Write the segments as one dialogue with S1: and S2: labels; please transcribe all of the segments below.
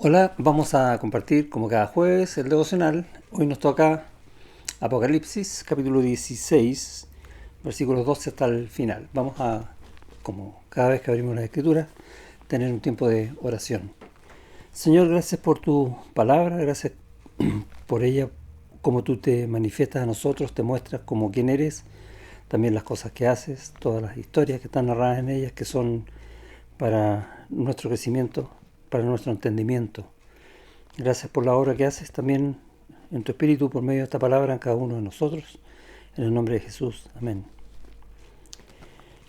S1: Hola, vamos a compartir como cada jueves el devocional. Hoy nos toca Apocalipsis, capítulo 16, versículos 12 hasta el final. Vamos a, como cada vez que abrimos las escrituras, tener un tiempo de oración. Señor, gracias por tu palabra, gracias por ella, como tú te manifiestas a nosotros, te muestras como quién eres, también las cosas que haces, todas las historias que están narradas en ellas, que son para nuestro crecimiento, para nuestro entendimiento. Gracias por la obra que haces también en tu Espíritu por medio de esta palabra en cada uno de nosotros. En el nombre de Jesús. Amén.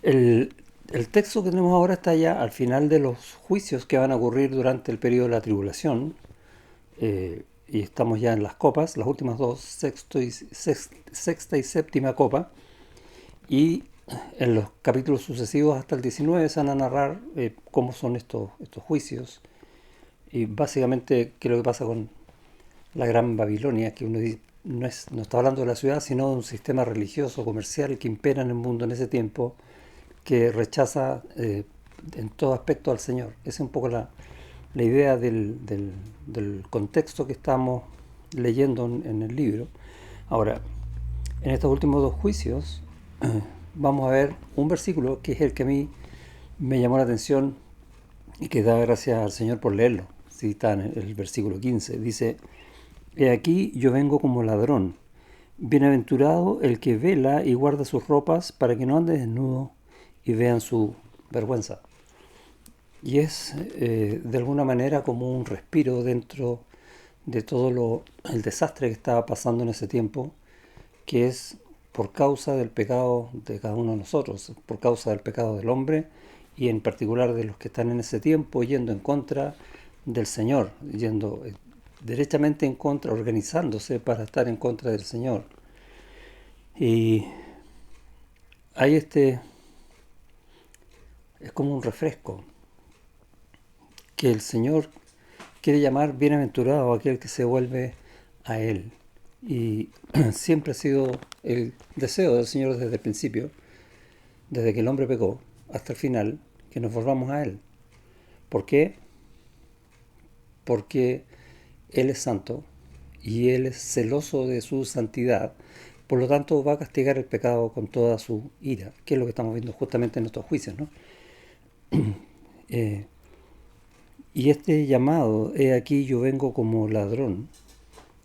S1: El, el texto que tenemos ahora está ya al final de los juicios que van a ocurrir durante el periodo de la tribulación. Y estamos ya en las copas, las últimas dos, sexta y séptima copa. Y en los capítulos sucesivos hasta el 19 se van a narrar cómo son estos juicios. Y básicamente qué es lo que pasa con la Gran Babilonia, que uno dice, no está hablando de la ciudad, sino de un sistema religioso, comercial que impera en el mundo en ese tiempo, que rechaza en todo aspecto al Señor. Esa es un poco la idea del contexto que estamos leyendo en el libro. Ahora, en estos últimos dos juicios, vamos a ver un versículo que es el que a mí me llamó la atención y que da gracias al Señor por leerlo. Sí, está en el versículo 15. Dice: He aquí yo vengo como ladrón. Bienaventurado el que vela y guarda sus ropas para que no ande desnudo y vean su vergüenza. Y es de alguna manera como un respiro dentro de todo el desastre que estaba pasando en ese tiempo, que es por causa del pecado de cada uno de nosotros, por causa del pecado del hombre y en particular de los que están en ese tiempo yendo en contra del Señor, yendo derechamente en contra, organizándose para estar en contra del Señor. Y hay es como un refresco, que el Señor quiere llamar bienaventurado a aquel que se vuelve a Él. Y siempre ha sido el deseo del Señor desde el principio, desde que el hombre pecó hasta el final, que nos volvamos a Él. ¿Por qué? Porque Él es santo y Él es celoso de su santidad. Por lo tanto, va a castigar el pecado con toda su ira, que es lo que estamos viendo justamente en estos juicios, ¿no? Eh, y este llamado, he aquí yo vengo como ladrón,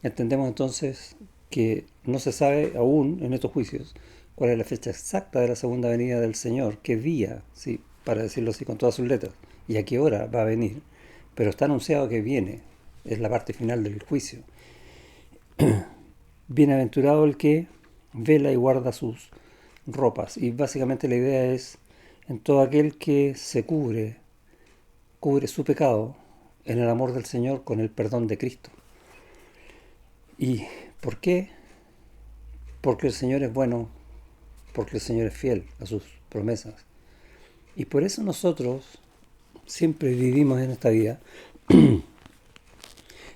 S1: entendemos entonces que no se sabe aún en estos juicios cuál es la fecha exacta de la segunda venida del Señor, qué día, sí, para decirlo así con todas sus letras, y a qué hora va a venir, pero está anunciado que viene, es la parte final del juicio. Bienaventurado el que vela y guarda sus ropas, y básicamente la idea es en todo aquel que se cubre su pecado en el amor del Señor con el perdón de Cristo. ¿Y por qué? Porque el Señor es bueno, porque el Señor es fiel a sus promesas. Y por eso nosotros siempre vivimos en esta vida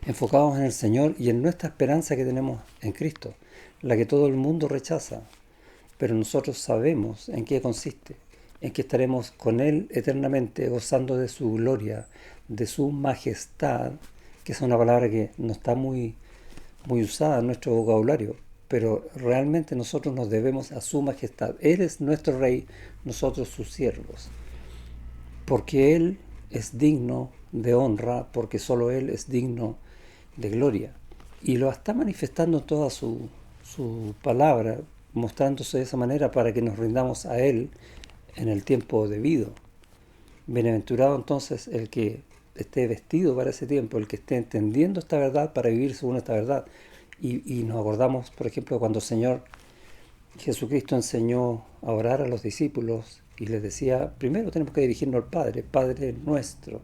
S1: enfocados en el Señor y en nuestra esperanza que tenemos en Cristo, la que todo el mundo rechaza, pero nosotros sabemos en qué consiste, en que estaremos con Él eternamente gozando de su gloria, de su majestad, que es una palabra que no está muy usada en nuestro vocabulario, pero realmente nosotros nos debemos a su majestad. Él es nuestro rey, nosotros sus siervos, porque Él es digno de honra, porque solo Él es digno de gloria. Y lo está manifestando toda su palabra, mostrándose de esa manera para que nos rindamos a Él en el tiempo debido. Bienaventurado entonces el que esté vestido para ese tiempo, el que esté entendiendo esta verdad para vivir según esta verdad. Y nos acordamos, por ejemplo, cuando el Señor Jesucristo enseñó a orar a los discípulos y les decía, primero tenemos que dirigirnos al Padre, Padre nuestro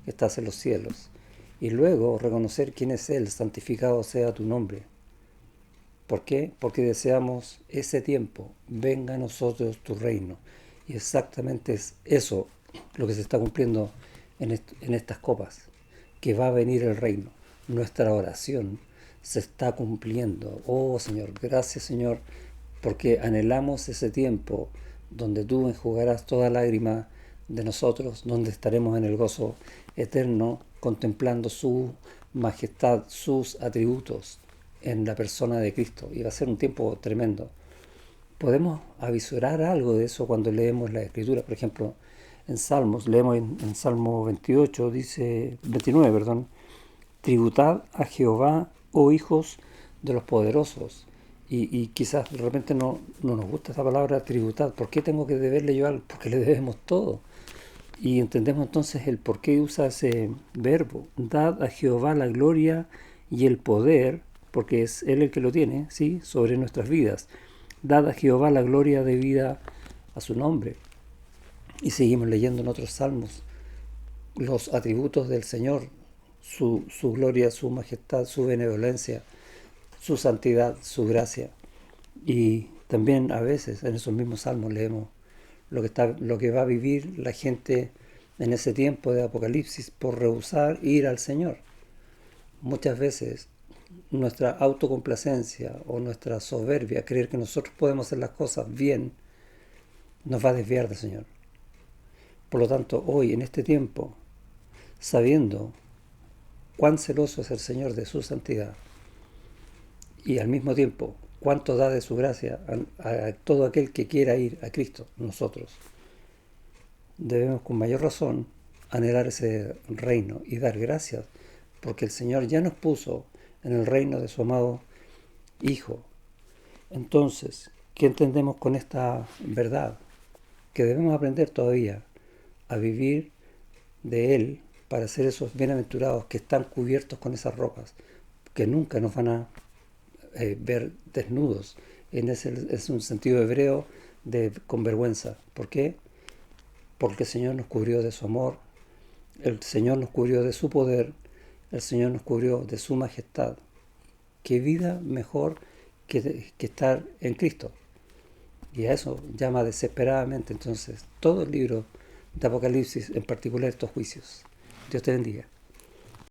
S1: que estás en los cielos, y luego reconocer quién es Él, santificado sea tu nombre. ¿Por qué? Porque deseamos ese tiempo, venga a nosotros tu reino. Y exactamente es eso lo que se está cumpliendo en estas copas, que va a venir el reino. Nuestra oración se está cumpliendo. Oh Señor, gracias Señor, porque anhelamos ese tiempo donde tú enjugarás toda lágrima de nosotros, donde estaremos en el gozo eterno, contemplando su majestad, sus atributos en la persona de Cristo. Y va a ser un tiempo tremendo. Podemos avisorar algo de eso cuando leemos la Escritura. Por ejemplo, en Salmos, leemos en Salmo 28, dice, 29, perdón, tributad a Jehová, oh hijos de los poderosos. Y quizás de repente no nos gusta esa palabra tributad. ¿Por qué tengo que deberle yo algo? Porque le debemos todo. Y entendemos entonces el por qué usa ese verbo. Dad a Jehová la gloria y el poder, porque es Él el que lo tiene, ¿sí?, sobre nuestras vidas. Dad a Jehová la gloria debida a su nombre. Y seguimos leyendo en otros salmos los atributos del Señor, su gloria, su majestad, su benevolencia, su santidad, su gracia. Y también a veces en esos mismos salmos leemos lo que va a vivir la gente en ese tiempo de Apocalipsis por rehusar ir al Señor. Muchas veces nuestra autocomplacencia o nuestra soberbia, creer que nosotros podemos hacer las cosas bien, nos va a desviar del Señor. Por lo tanto, hoy, en este tiempo, sabiendo cuán celoso es el Señor de su santidad y al mismo tiempo cuánto da de su gracia a todo aquel que quiera ir a Cristo, nosotros debemos con mayor razón anhelar ese reino y dar gracias porque el Señor ya nos puso en el reino de su amado Hijo. Entonces, ¿qué entendemos con esta verdad? Que debemos aprender todavía a vivir de Él para ser esos bienaventurados que están cubiertos con esas ropas, que nunca nos van a ver desnudos. Es un sentido hebreo con vergüenza. ¿Por qué? Porque el Señor nos cubrió de su amor, el Señor nos cubrió de su poder, el Señor nos cubrió de su majestad. ¿Qué vida mejor que estar en Cristo? Y a eso llama desesperadamente entonces todo el libro de Apocalipsis, en particular estos juicios. Dios te bendiga.